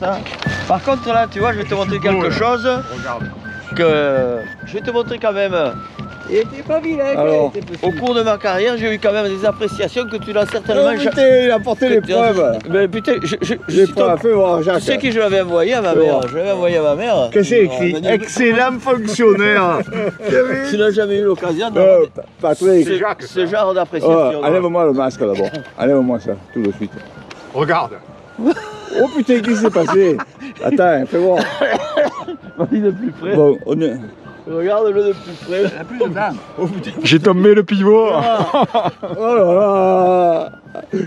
hein. Par contre, là, tu vois, je vais te montrer quelque chose. Regarde. Je vais te montrer quand même. Et t'es pas vilain. Alors, au cours de ma carrière, j'ai eu quand même des appréciations que tu n'as certainement Oh putain, il a porté les preuves. Mais putain, Les preuves, fais voir, Jacques. Tu sais qui je l'avais envoyé à ma mère? Je l'avais envoyé à ma mère. Qu'est-ce que c'est écrit? Excellent fonctionnaire. Tu n'as jamais eu l'occasion Patrick. ce genre d'appréciation. Enlève-moi le masque d'abord. Enlève-moi ça, tout de suite. Regarde. Oh putain, qu'est-ce qui s'est passé? Attends, fais voir. Vas-y de plus près. Bon, on est... Regarde-le de plus près. Il a plus de dents. Oh putain. J'ai tombé le pivot. Oh là là.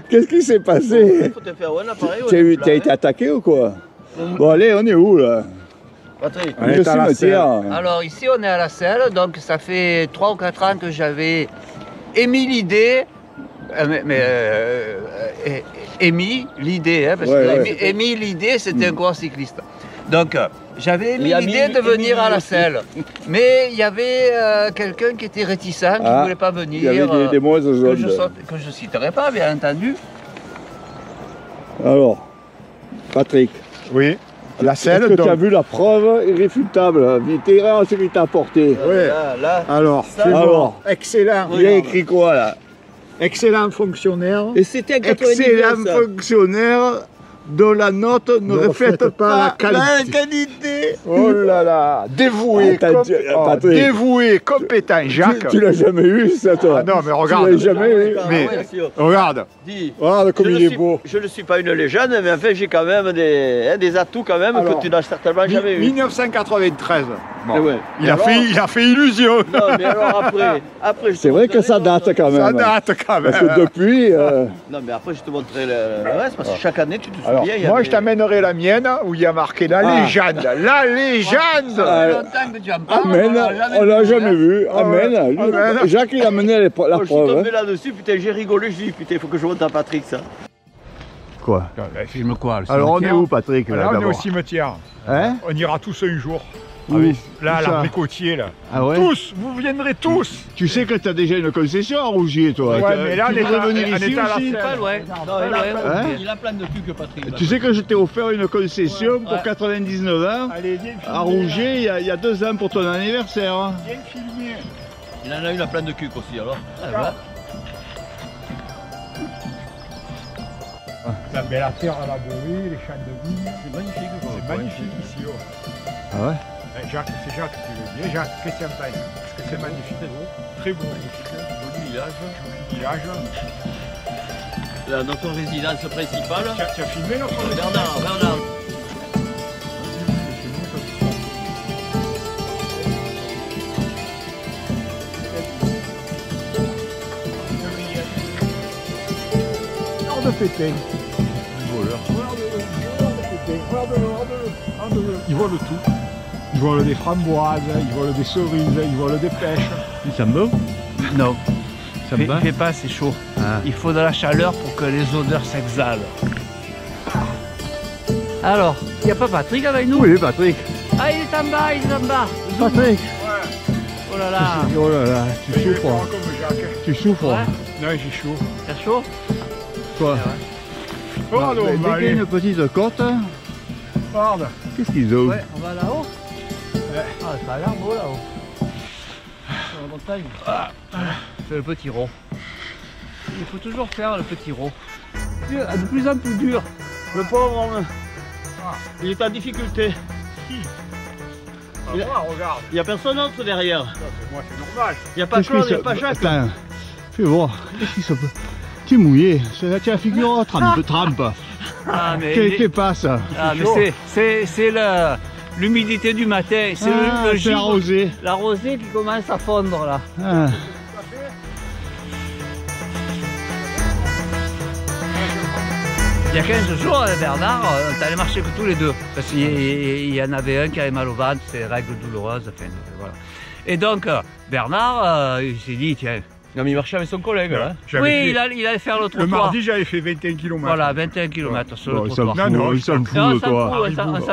Qu'est-ce qui s'est passé? Faut te faire un appareil. Tu as été attaqué ou quoi? Bon allez, on est où là? Patrick. On est à la cimetière. Alors ici on est à la selle, donc ça fait 3 ou 4 ans que j'avais émis l'idée, émis l'idée, hein, parce que émis l'idée c'était un coureur cycliste. Donc j'avais émis l'idée de venir à la selle, mais il y avait quelqu'un qui était réticent, qui ne voulait pas venir, il y avait des mauvaises zones. que je ne citerai pas bien entendu. Alors, Patrick. Oui. La selle, est-ce que donc. tu as vu la preuve irréfutable? Terrain, c'est qui t'a apporté. Oui. Là. Alors, Ça, c'est bon. alors. Excellent. Il a écrit quoi là? Excellent fonctionnaire. Et c'était en 99. Excellent fonctionnaire dont la note ne reflète pas la qualité. Oh là là, dévoué, dévoué, compétent, Jacques. Tu l'as jamais eu ça toi? Ah non, mais regarde. Tu l'as jamais eu. Mais regarde. Dis, Regarde comme il est beau. Je ne suis pas une légende, mais en fait j'ai quand même des atouts quand même que tu n'as certainement jamais eu. 1993. Bon. Ouais. Il a fait illusion. Non, mais alors après C'est vrai que ça date quand même. Ça date quand même. Parce que depuis. Non, mais après je te montrerai le reste, parce que chaque année tu te souviens. Alors, moi je t'amènerai la mienne où il y a marqué la légende. La légende. Amen, on l'a jamais vu. Amen. Amen. Jacques il a mené la preuve. Je suis tombé là-dessus, putain, j'ai rigolé, je dis putain, il faut que je monte à Patrick ça. Quoi? Filme quoi? Alors on est où Patrick là, Là on est au d'abord? cimetière. Hein? On ira tous un jour. Oui. Là, à l'abricotier, là. Ah ouais? Tous, vous viendrez tous. Tu sais que tu as déjà une concession à Rougier, toi. Ouais, mais là, tu voudrais venir ici à la aussi? selle. Pas loin. Hein? Il a plein de cul que Patrick. Tu sais que je t'ai offert une concession pour 99 ans Allez, viens filmer. à Rougier il y a 2 ans pour ton anniversaire. Hein. Viens filmer. Il en a une à plein de cul aussi alors. La belle terre à labourer, les champs de vigne. C'est magnifique. C'est magnifique ici. Oh. Ah ouais? Jacques, c'est Jacques qui le dit. Jacques, qu'est-ce que tu en penses? Est-ce que c'est magnifique? Très beau. Joli village. Joli village. Notre résidence principale. Tu as filmé notre Bernard. de Pétain. Voleur. Regarde-le. Ils volent tout. Ils volent des framboises, ils volent des cerises, ils volent des pêches. Ça me va? Non. Ça me Il va? fait pas assez chaud. Ah. Il faut de la chaleur pour que les odeurs s'exhalent. Alors, il n'y a pas Patrick avec nous? Oui, Patrick. Ah, il est en bas, il est en bas. Patrick. Oh là là. Oh là là, tu souffres. Comme Jacques. Tu souffres. Ouais. Non, j'ai chaud. T'as chaud? Quoi? Oh non, Dès bah, qu'il y a allez. une petite côte, Regarde. qu'est-ce qu'ils ont? Ouais, on va là-haut. Ah, ça a l'air beau là-haut. Sur la montagne. C'est le petit rond. Il faut toujours faire le petit rond. De plus en plus dur. Le pauvre homme, il est en difficulté. Ah, moi, regarde. Il n'y a personne d'autre derrière. Moi, c'est normal. Il n'y a pas Claude, il n'y a pas Jacques. Attends, fais voir. Qu'est-ce qui se passe? Tu es mouillé. Tu as la figure trempe. Ah, mais Qu'est-ce qui passe? ah, mais c'est l'humidité du matin. C'est le c'est givre, arrosé. la rosée qui commence à fondre là. Ah. Il y a 15 jours, Bernard, on est allé marcher que tous les deux. Parce qu'il y en avait un qui avait mal au ventre, c'est règles douloureuses. Enfin, voilà. Et donc, Bernard, il s'est dit, tiens. Non, mais il marchait avec son collègue là. Oui, il allait faire le Le trottoir. mardi, j'avais fait 21 km. Voilà, 21 km sur Bon, le il s'en trottoir. fout, Non, il s'en fout Non, de on s'en toi. fout,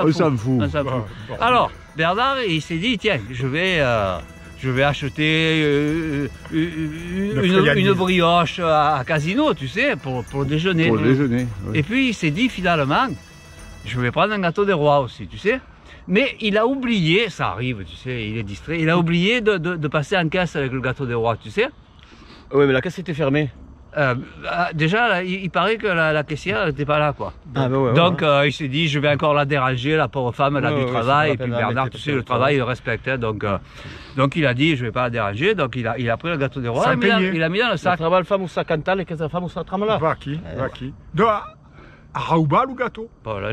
On s'en fout. on s'en fout. Alors, Bernard, il s'est dit, tiens, je vais acheter une brioche à Casino, tu sais, pour le déjeuner. Pour le déjeuner. oui. Et puis il s'est dit finalement, je vais prendre un gâteau des rois aussi, tu sais. Mais il a oublié, ça arrive, tu sais, il est distrait, il a oublié de passer en caisse avec le gâteau des rois, tu sais. Oui, mais la caisse était fermée. Déjà, là, il paraît que la caissière n'était pas là, quoi. Ah, bah ouais, Donc, il s'est dit, je vais encore la déranger, la pauvre femme, elle a du travail. Et puis Bernard, tu sais, le travail, il le respecte. Hein, donc, il a dit, je vais pas la déranger. Donc, il a pris le gâteau des rois, il a mis dans le sac. Travail femme ou ça cantal et que sa femme ou ça trame là. Va qui? À Raouba, le gâteau. Bon, là,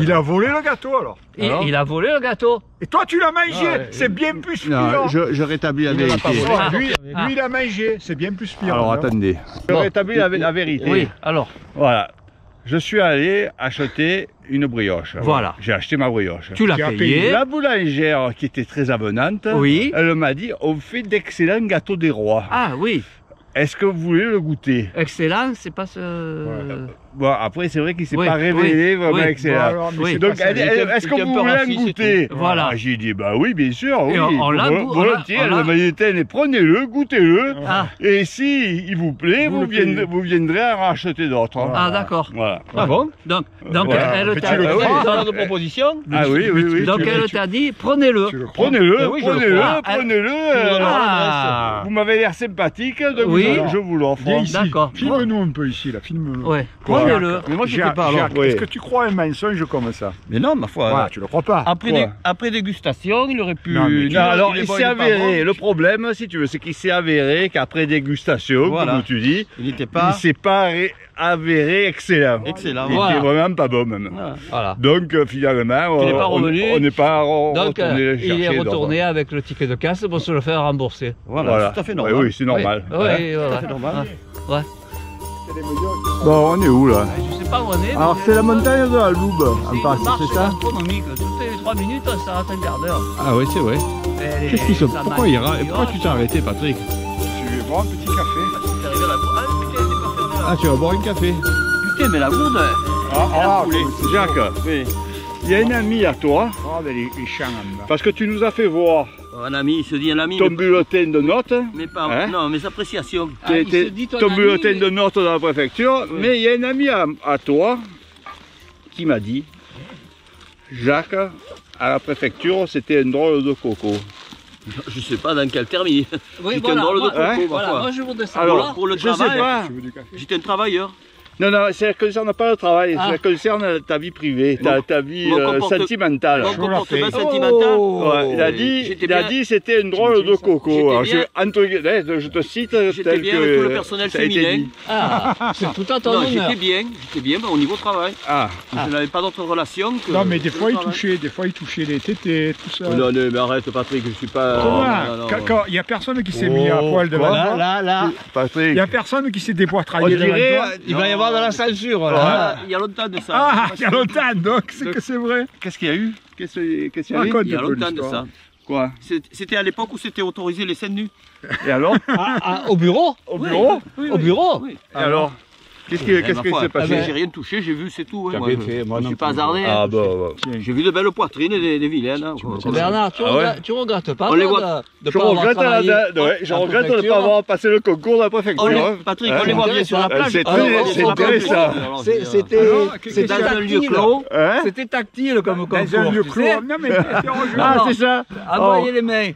il a volé le gâteau alors. Il a volé le gâteau. Et toi, tu l'as mangé. C'est bien plus pire. Je rétablis la vérité. Lui, il a mangé. C'est bien plus pire. Alors attendez. Je rétablis la vérité. Oui, alors. Voilà. Je suis allé acheter une brioche. Voilà. J'ai acheté ma brioche. Tu l'as payé. La boulangère, qui était très avenante, oui. Elle m'a dit, on fait d'excellents gâteaux des rois. Ah oui. Est-ce que vous voulez le goûter? Excellent, c'est pas ce... Bon, après, c'est vrai qu'il ne s'est pas révélé vraiment excellent. Donc, est-ce que vous voulez un goûter? Voilà. Ah, j'ai dit, bah oui, bien sûr, oui. Volontiers. Elle m'a dit, prenez-le, goûtez-le. Ah. Et si il vous plaît, vous viendrez en racheter d'autres. Ah, d'accord. Voilà. Ah bon? Donc elle t'a dit... de proposition. Ah oui, oui, oui. Donc, elle t'a dit, prenez-le. Prenez-le. Vous m'avez l'air sympathique, donc je vous l'offre. D'accord. Filme-nous un peu ici, là, filme-le. Ouais, prenez-le. Mais moi, je ne sais pas alors. Est-ce que tu crois à un mensonge comme ça? Mais non, ma foi. Tu le crois pas. Après dégustation, il aurait pu... Non, alors, il s'est avéré, le problème, si tu veux, c'est qu'il s'est avéré qu'après dégustation, comme tu dis, il s'est pas avéré excellent. Excellent. Il était vraiment pas bon, même. Voilà. Donc, finalement, on n'est pas retourné chercher. Il est retourné avec le ticket de caisse pour se le faire rembourser. Voilà, tout à fait normal. Oui, c'est normal. Oui, tout à fait normal. Ouais. Bon, on est où là? Je sais pas où on est. Alors, c'est la montagne de la Loube, en passe, c'est ça? Astronomique. Toutes les 3 minutes, ça rate un quart d'heure. Ah oui, c'est vrai. Qu'est-ce qui se... Pourquoi tu t'es arrêté, Patrick? Je vais boire un petit café. Ah, tu vas boire un café? Putain, mais la gourde... Jacques, il y a un ami à toi, parce que tu nous as fait voir un ami, il se dit un ami. Ton bulletin de notes. Mais pas, non, mes appréciations. Ton bulletin de notes dans la préfecture, mais il y a un ami à toi qui m'a dit, Jacques, à la préfecture, c'était un drôle de coco. Je sais pas dans quel terme il... Oui, j'étais un drôle de coco, moi je voudrais savoir. Alors, pour le travail, j'étais un travailleur. Non, non, ça ne concerne pas le travail, ça concerne ta vie privée, ta vie sentimentale. Mon comportement sentimental. Il a dit c'était une drôle de coco. Alors, je te cite j'étais bien avec tout le personnel féminin. C'est tout à ton honneur. J'étais bien mais au niveau travail. Je n'avais pas d'autre relation que... Non, mais des fois il touchait les tétés, tout ça. Non, mais arrête Patrick, je suis pas... Comment? Il n'y a personne qui s'est mis à poil devant toi. Là. Patrick. Il n'y a personne qui s'est dépoitraillé devant toi. Il va y avoir de la censure là. Il y a longtemps de ça. Ah, il y a longtemps, donc c'est que c'est vrai. Qu'est-ce qu'il y a eu? Qu'est-ce qu'il y a eu? Il y a longtemps de ça. Quoi? C'était à l'époque où c'était autorisé les scènes nues. Et alors? Au bureau? Au bureau? Au bureau? Et alors? Qu'est-ce qui s'est passé? J'ai rien touché, j'ai vu, c'est tout. Moi, je suis pas hasardé. Ah bon. J'ai vu de belles poitrines et des vilaines. Bernard, tu regrettes pas? On les voit. Je regrette de ne pas avoir passé le concours de la préfecture. Patrick, on les voit bien sur la plage. C'est intéressant. C'était dans un lieu clos. C'était tactile comme concours. Dans un lieu clos. Non mais c'est ça. Envoyez les mains.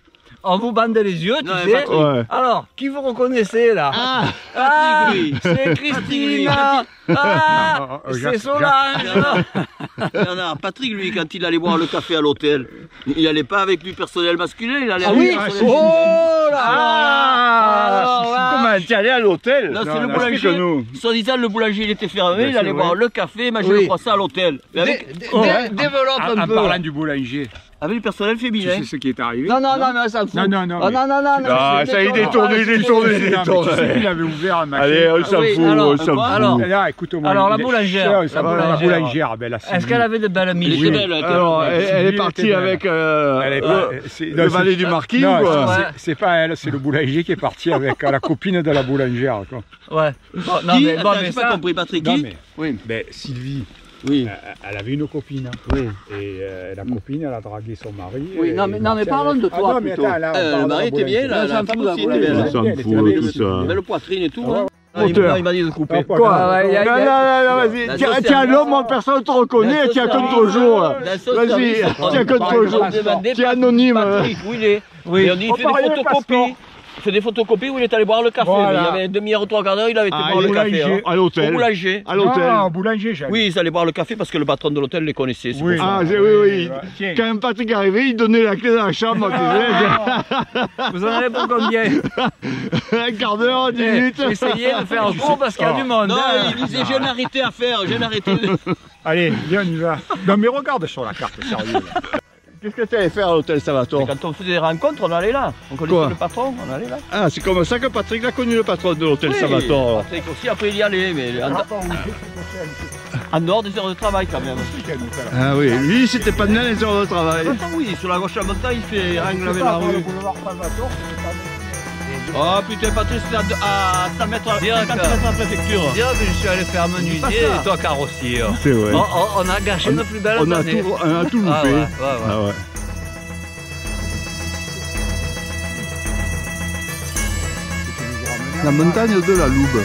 On vous bandait les yeux, tu sais. Alors, qui vous reconnaissez là? C'est Christina. C'est Solange. Bernard, Patrick, lui, quand il allait boire le café à l'hôtel, il n'allait pas avec du personnel masculin, il allait avec du personnel Comment tu allais à l'hôtel? Non, c'est le boulanger. Soi-disant, le boulanger, il était fermé, il allait boire le café, manger le croissant à l'hôtel. Développe un peu. En parlant du boulanger. Avec du personnel féminin. Tu sais ce qui est arrivé? Non, mais ça me fout. Non. Ça y est, détourné. Il avait ouvert un magasin. Allez, on s'en fout. Alors, écoute-moi. Alors, la boulangère. Est-ce qu'elle avait de belles mille? Alors, elle est partie avec le valet du marquis ou quoi? C'est pas elle, c'est le boulanger qui est parti avec la copine de la boulangère. Ouais. Qui? J'ai pas compris, Patrick. Qui? Oui. Sylvie. Oui. Elle avait une copine. Oui. Et la copine, elle a dragué son mari. Oui, non, mais parlons de toi plutôt. Le mari était bien, la femme aussi était belle. Ça me fout, tout ça. Belle poitrine et tout. Auteur. Il m'a dit de couper. Quoi non, vas-y. Tiens, l'homme, personne ne te reconnaît, tiens comme toujours. Vas-y, tiens comme toujours. Tiens anonyme. Patrick, où il est? Oui. Et on dit, il fait des photocopies. Il fait des photocopies où il est allé boire le café. Voilà. Il y avait une demi-heure ou 3 quarts d'heure, il avait été boire le café. Hein. À l'hôtel. Au boulanger. À l'hôtel. Non, boulanger, j'allais. Oui, ils allaient boire le café parce que le patron de l'hôtel les connaissait. Oui. Ah, oui. Tiens. Quand Patrick est arrivé, il donnait la clé de la chambre. Vous en avez pour combien? Un quart d'heure, 10 minutes. Essayez de faire un cours parce qu'il y a du monde. Non, hein. il disait, j'ai une arrêté à faire, j'ai une arrêté. Allez, viens, on y va. Non, mais regarde sur la carte, sérieux. Qu'est-ce que tu allais faire à l'hôtel Salvatore? Quand on faisait des rencontres, on allait là. On connaissait Quoi? le patron, on allait là. Ah, c'est comme ça que Patrick a connu le patron de l'hôtel Salvatore. Patrick aussi, après il y allait, mais en dehors des heures de travail quand même. Ah oui, lui c'était pas de les heures de travail. Oui, sur la gauche de la montagne, il fait rien laver la rue. Oh putain, Patrick, c'était à 100 mètres, 50 mètres à la préfecture. Dire que je suis allé faire menuisier et toi carrossier. C'est vrai. On a gâché nos plus belles années. On a tout loupé. Ah ouais. Ah ouais. La montagne de la Loube.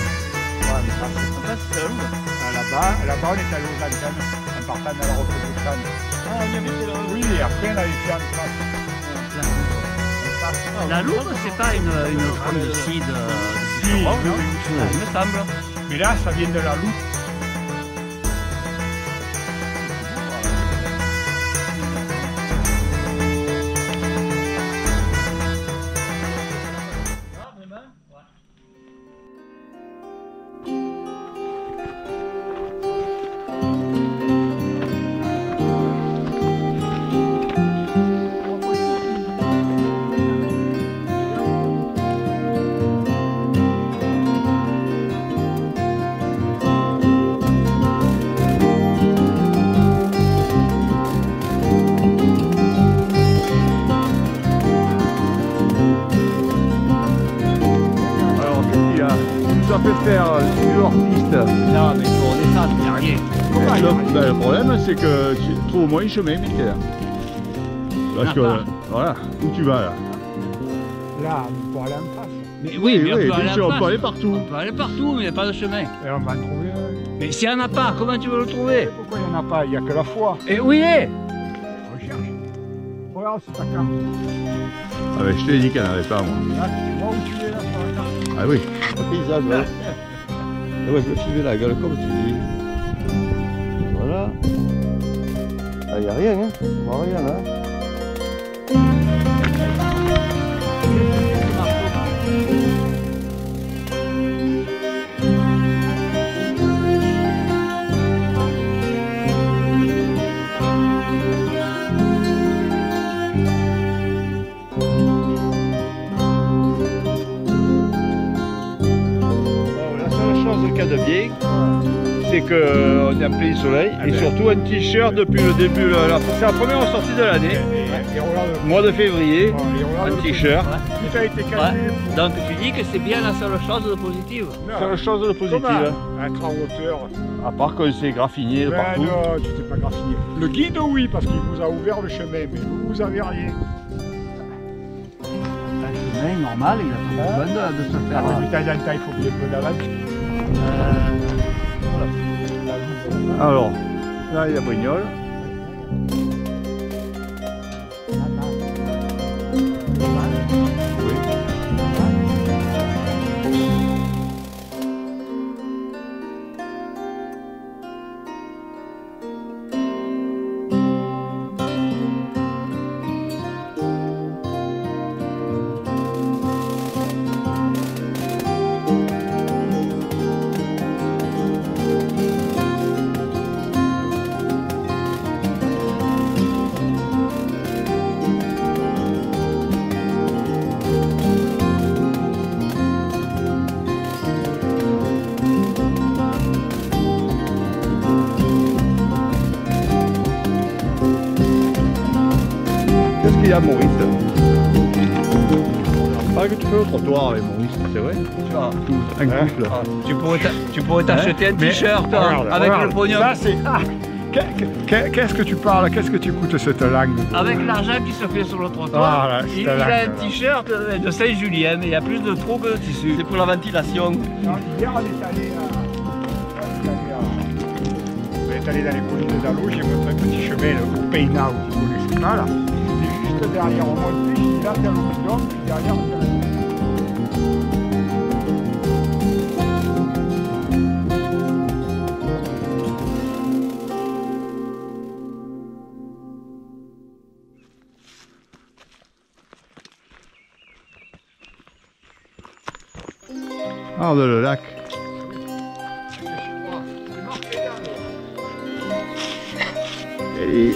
Là-bas, on est allé aux antennes, en partant de la route de Cannes. Ah, on y avait été là. Oui, et après, on avait fait en face. La Loube, c'est pas une grande ici de... Si, non, oui, il me semble. mais là, ça vient de la loupe. Ça fait faire sur l'artiste. Non, mais pour descendre, il n'y a rien. Le problème, c'est que tu trouves au moins un chemin, Michael. Parce que, voilà, où tu vas là? Là, on peut aller en face. Mais Oui, mais bien sûr, on peut aller partout. On peut aller partout, mais il n'y a pas de chemin. Et on va en trouver un. Mais s'il n'y en a pas, comment tu veux le trouver? Pourquoi il n'y en a pas? Il n'y a que la foi. Et où il est? Recherche. Regarde, c'est ta carte. Ah ben, je t'ai dit qu'il n'y en avait pas, moi. Là, tu vois où tu es là sur la carte. Ah oui. Le paysage, là. Ah ouais, je me suivais la gueule comme tu dis. Voilà. Ah, il n'y a rien, hein. On voit rien, là. De bien, c'est qu'on est en plein soleil et surtout un t-shirt depuis le début, c'est la première sortie de l'année, mois de février, un t-shirt. Tout a été calmé. Donc tu dis que c'est bien la seule chose de positive. C'est la chose de positive. Être en hauteur. À part qu'on s'est graffiné de partout. Non, tu t'es pas graffiné. Le guide, oui, parce qu'il vous a ouvert le chemin, mais vous avez rien. Un chemin normal, il a pas besoin de se faire. Ah, mais dans le temps, il faut bien peu d'avance. Alors, là il y a Brignoles. Qu'est-ce qu'il y a, Maurice? Ah, que tu fais au trottoir avec Maurice, c'est vrai? Un couple. Tu pourrais t'acheter un t-shirt avec le pognon. Là, c'est. Ah, Qu'est-ce que tu parles? Qu'est-ce que tu écoutes cette langue? Avec l'argent qui se fait sur le trottoir, là, il a un t-shirt de Saint-Julien, mais il y a plus de trous que de tissu. C'est pour la ventilation. Non, hier, on est allé dans les collines d'Allo, j'ai montré un petit chemin au Peinat, où vous ne connaissez pas là. C'est juste derrière, on monte, je dis là, c'est un l'horizon, puis derrière, c'est un... Ah, le lac. Et...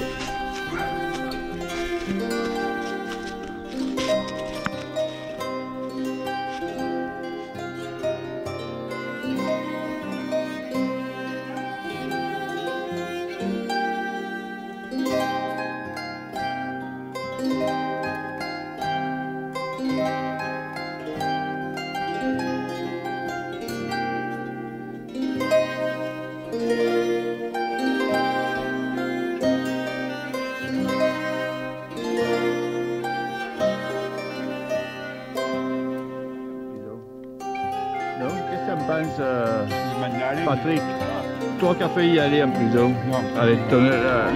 Patrick, toi qui as failli y aller en prison avec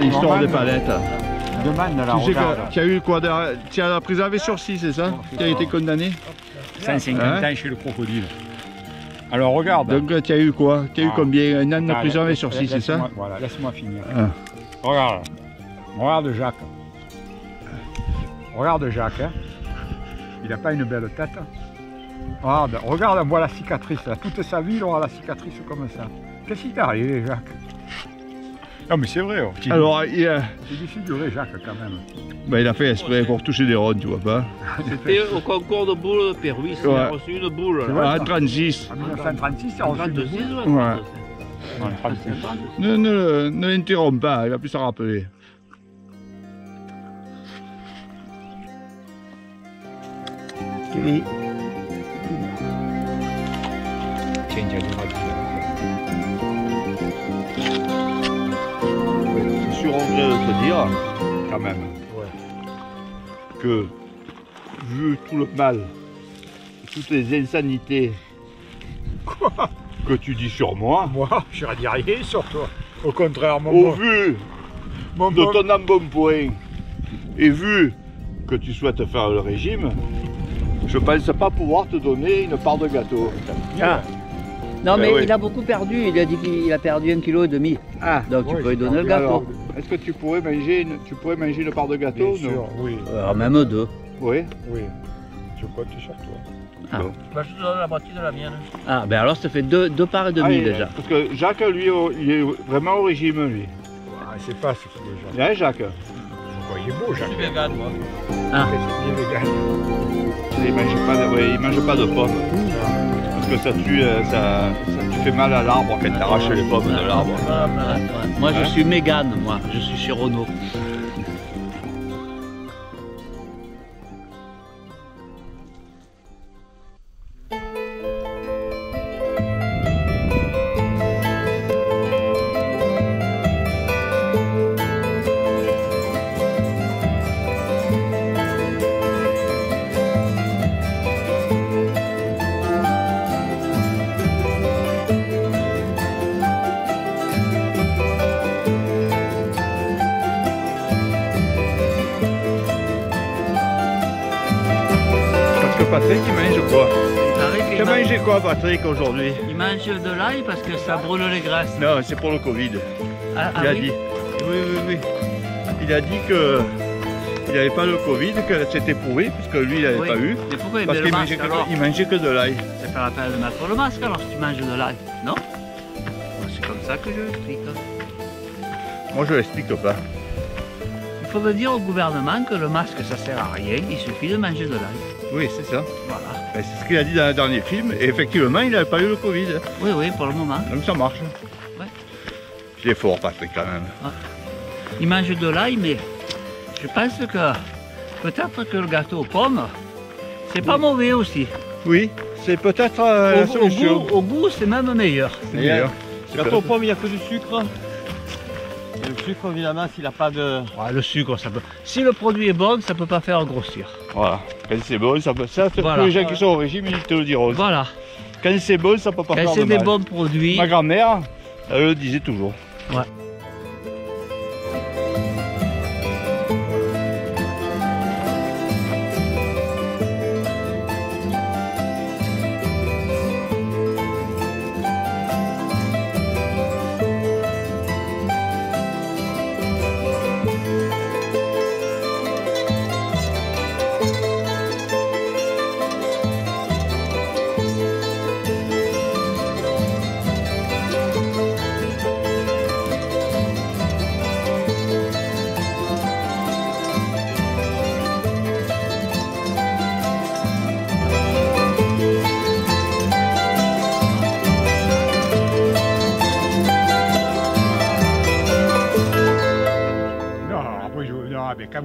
l'histoire des palettes. Demande là, tu sais que tu as eu quoi? Tu as la prison avec sursis, c'est ça? Tu as été condamné? 150 ans chez le crocodile. Alors regarde. Donc tu as eu quoi? Tu as eu combien? Un an de prison avec sursis, c'est ça? Voilà, laisse-moi finir. Regarde. Regarde Jacques. Regarde Jacques. Hein. Il n'a pas une belle tête. Regarde, moi la cicatrice là. Toute sa vie il aura la cicatrice comme ça. Qu'est-ce qui t'est arrivé, Jacques? Non mais c'est vrai. Alors c'est défiguré Jacques quand même. Ben, il a fait exprès pour toucher des rondes, tu vois pas. C'était au concours de boules de Péruis, il a reçu une boule. En 36. En 1936, il a reçu une boule. Ouais. Ne l'interromps pas, il va plus s'en rappeler. Oui. Je suis regret de te dire, quand même, que vu tout le mal, toutes les insanités que tu dis sur moi, je ne dis rien sur toi. Au contraire, au vu de ton embonpoint et vu que tu souhaites faire le régime, je ne pense pas pouvoir te donner une part de gâteau. Non mais il a beaucoup perdu, il a dit qu'il a perdu 1,5 kg. Ah, donc tu peux lui donner le gâteau. Est-ce que tu pourrais manger une part de gâteau? Bien sûr, oui. Même deux. Oui. Oui. Je compte sur toi. Ah. Bah, je te donne la moitié de la mienne. Ah, ben alors ça fait deux parts et demi déjà. Parce que Jacques, lui, il est vraiment au régime, lui. Ah, c'est pas ce qu'il est, Jacques. Hein, Jacques? Il est beau, Jacques. Je suis vegan, moi. Ah. Il est vegan. Il mange pas de pommes. Parce que ça tue fait mal à l'arbre quand tu arraches les pommes de l'arbre. Moi je suis mégane, moi. Je suis chez Renault. Patrick, il mange quoi? Tu as mangé quoi, Patrick, aujourd'hui? Il mange de l'ail parce que ça brûle les graisses. Non, c'est pour le Covid. Il a dit. Oui. Il a dit que il n'avait pas le Covid, que c'était pourri, puisque lui, il n'avait pas eu. Mais pourquoi il parce met le masque alors? Il mangeait que de l'ail. C'est pas la peine de mettre le masque alors si tu manges de l'ail, non? C'est comme ça que je l'explique. Moi, je l'explique pas. Il faudrait dire au gouvernement que le masque, ça sert à rien, il suffit de manger de l'ail. Oui, c'est ça. Voilà. Ben, c'est ce qu'il a dit dans le dernier film, et effectivement, il n'avait pas eu le Covid. Oui, pour le moment. Donc ça marche. Ouais. Il est fort, Patrick, quand même. Ah. Il mange de l'ail, mais je pense que peut-être que le gâteau aux pommes, c'est pas mauvais aussi. Oui, c'est peut-être la solution. Au goût, c'est même meilleur. C'est meilleur. Le gâteau aux pommes, il n'y a que du sucre. sucre, évidemment, s'il n'a pas de... Ouais, le sucre, ça peut... Si le produit est bon, ça peut pas faire grossir. Voilà. Quand c'est bon, ça peut... Ça, voilà. Tous les gens qui sont au régime, ils te le diront. Voilà. Quand c'est bon, ça peut pas faire de mal. Quand c'est des bons produits... Ma grand-mère, elle le disait toujours. Ouais.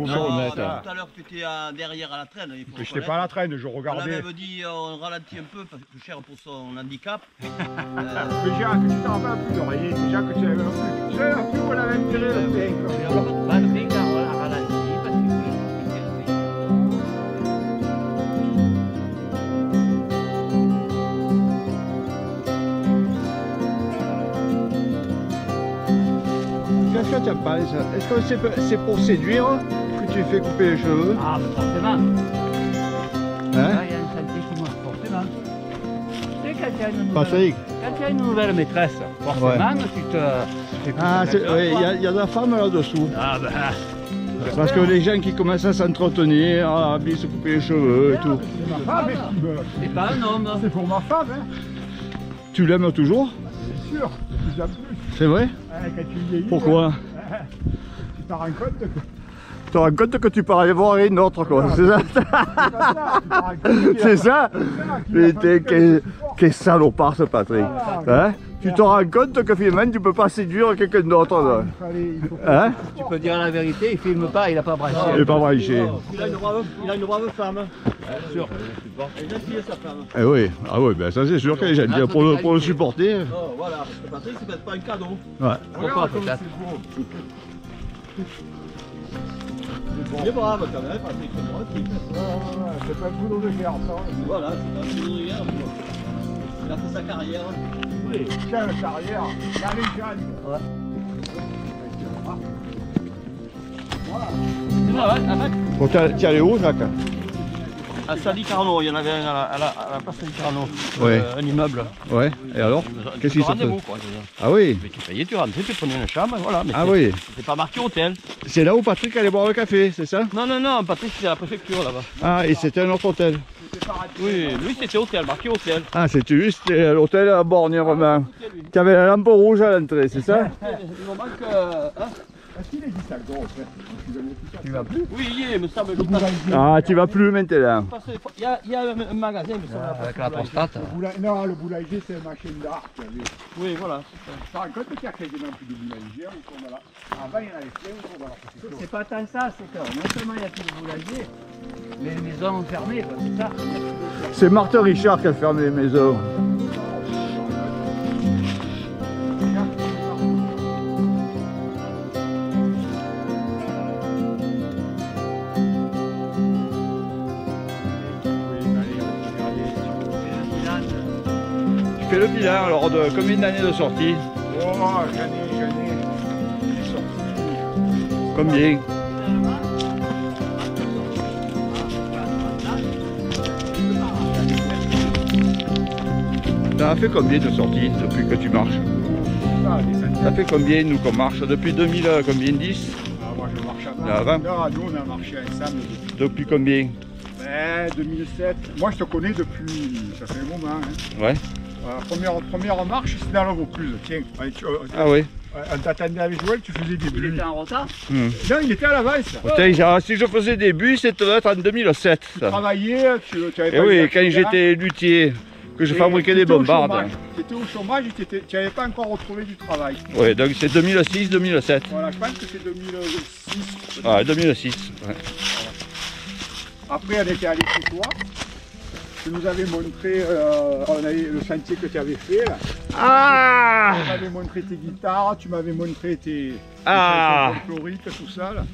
Tout à l'heure, tu étais derrière à la traîne. Je n'étais pas à la traîne, je regardais. On avait dit on ralentit un peu, parce que cher pour son handicap. Déjà que tu t'en rappelles plus de rien, déjà que tu n'avais plus. Tu savais plus où elle avait tiré le thé. Le thé, on l'a ralenti parce qu'il voulait Qu'est-ce que tu as parlé ça? Est-ce que c'est pour séduire que tu fais couper les cheveux? Ah, mais forcément. Hein? Il y a une santé qui monte, forcément. Tu sais, quand tu as une nouvelle maîtresse, forcément, tu te... Ah, oui, il y a de la femme là-dessous. Ah, ben... Parce que les gens qui commencent à s'entretenir, à bien se couper les cheveux et tout. C'est ma femme, c'est pas un homme. C'est pour ma femme, hein. Tu l'aimes toujours? Bien sûr, de plus en plus. C'est vrai? Quand tu vieillis, pourquoi? Tu t'en rends compte que... Tu te rends compte que tu peux aller voir une autre, quoi, c'est ça? C'est ça? Mais quel salopard ce Patrick. Hein? Tu te rends compte que finalement tu peux pas séduire quelqu'un d'autre. Hein? Tu peux dire la vérité, il filme pas, il a pas branché. Il n'est pas branché. Il a une brave femme. Bien sûr. Il a gentille sa femme. Eh oui, ah oui, ben ça c'est sûr qu'elle est gentille pour le supporter. Oh, voilà, parce que Patrick c'est peut-être pas un cadeau. Ouais. Pourquoi peut-être? Il est brave quand même, Patrick, c'est moi. C'est pas un boulot de guerre, ça. Voilà, c'est pas un boulot de guerre. Il a fait sa carrière. Oui, quelle carrière, la légende. Ouais. Voilà. Bon, t'es allé où, Jacques? À Sadi Carnot, il y en avait un à la place Sadi Carnot. Ouais. Un immeuble. Ouais, et alors? Qu'est-ce qui se passe? Ah oui? Mais tu payais, tu rentrais, tu prenais une chambre, voilà. Mais ah oui? C'est pas marqué hôtel. C'est là où Patrick allait boire le café, c'est ça? Non, non, non, Patrick c'était à la préfecture là-bas. Ah, et c'était un autre hôtel? Oui, lui c'était hôtel, marqué hôtel. Ah, c'était l'hôtel à Borgne, vraiment. Tu avais la lampe rouge à l'entrée, c'est ça? Il me manque... Est-ce qu'il existe encore? Tu vas plus? Oui, il me semble. Ah, tu vas plus maintenant. Il y a un magasin, me semble. Avec la prostate. Non, le boulanger, c'est une machine d'art. Oui, voilà. Tu rends compte qu'il y a quasiment plus de boulanger autour de là. Avant, il y en avait plein autour de la. C'est pas tant ça, c'est que non seulement il n'y a plus de boulanger, mais les maisons ont fermé, c'est ça. C'est Marthe Richard qui a fermé les maisons. Tu fais le bilan alors de combien d'années de sortie? Oh, j'en ai sorti. Combien? Ça a fait combien de sorties depuis que tu marches? Ça fait combien nous qu'on marche depuis 2000, combien 10? Moi je marche avant. Avant? Nous on a marché ensemble depuis combien? 2007. Moi je te connais depuis, ça fait un moment. Hein. Ouais. Première marche c'était dans le Vaucluse. Tiens. Ah oui. On t'attendait avec Joël, tu faisais des buts. Il était en retard? Non, il était à l'avance. Si je faisais des buts, c'était en 2007. Tu travaillais, tu avais pas. Et oui, quand j'étais luthier, que je fabriquais des bombardes. Tu étais au chômage et tu n'avais pas encore retrouvé du travail. Oui, donc c'est 2006-2007. Voilà, je pense que c'est 2006. Ah, 2006. Ouais. Après, on était allé chez toi. Tu nous avais montré le sentier que tu avais fait là. Ah! Tu m'avais montré tes guitares, tu m'avais montré tes folkloriques, tout ça là.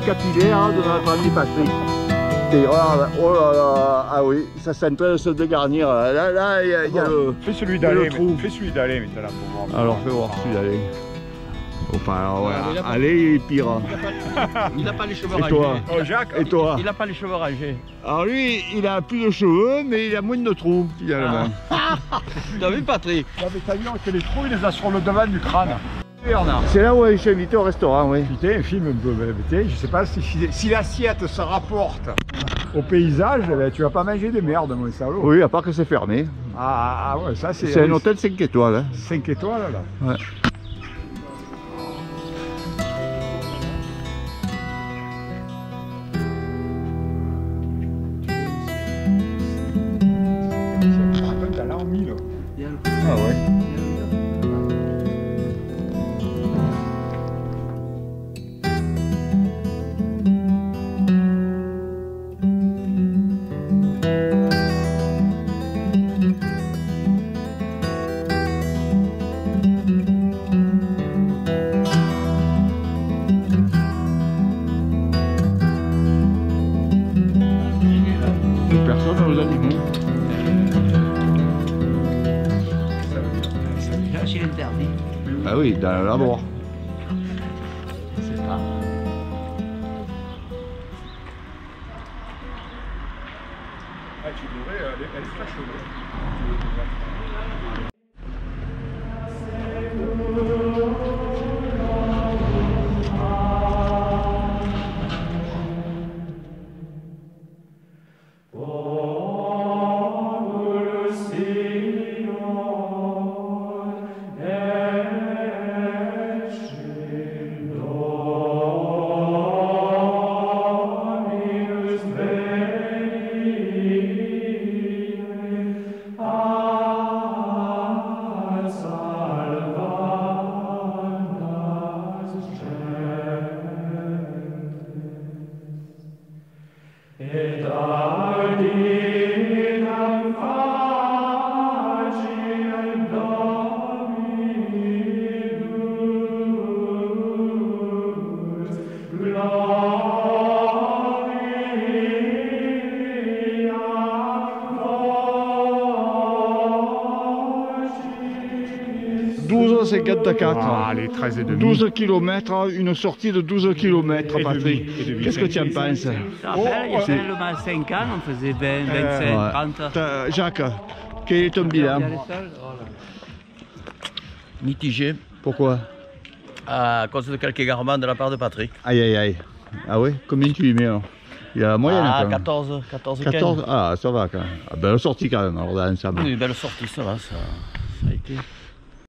Capillaire de notre ami Patrick. Et regarde, oh là là, ah oui, ça c'est en train de se dégarnir. Là, il y a le. Fais celui d'aller, fais celui d'aller, mais t'as là pour voir. Alors fais voir celui d'aller. Enfin, alors, ouais. Allez, il est pire. Il n'a pas les cheveux Et toi? rangés. Oh Jacques. Et toi? Il n'a pas les cheveux rangés. Alors lui, il a plus de cheveux, mais il a moins de trous, finalement. T'as vu Patrick? Non mais t'as vu que les trous, il les a sur le devant du crâne. Bernard. C'est là où je suis invité au restaurant, oui. Putain, un film un peu, putain, je sais pas si l'assiette se rapporte au paysage, ben, tu vas pas manger des merdes, mon salaud. Oui, à part que c'est fermé. Ah ouais, ça c'est... C'est un hôtel 5 étoiles. Hein. 5 étoiles, là. Ouais. T'as l'an 1000. Ah ouais. Personne aux animaux. Là, c'est interdit. Ah oui, dans le labour. C'est pas. Ah, tu devrais aller chercher. Allez, 13 et demi. 12 km, une sortie de 12 km, Patrick. Qu'est-ce que tu en penses? Il y a seulement 5 ans, on faisait 20, 25, 30. Jacques, quel est ton bilan? Mitigé. Pourquoi? À cause de quelques garments de la part de Patrick. Aïe aïe aïe. Ah oui? Combien tu y mets alors? Il y a la moyenne quand même. 14, 14, ah ça va quand même. Ah, belle sortie quand même alors dans l'ensemble. Oui, belle sortie, ça va, ça a été.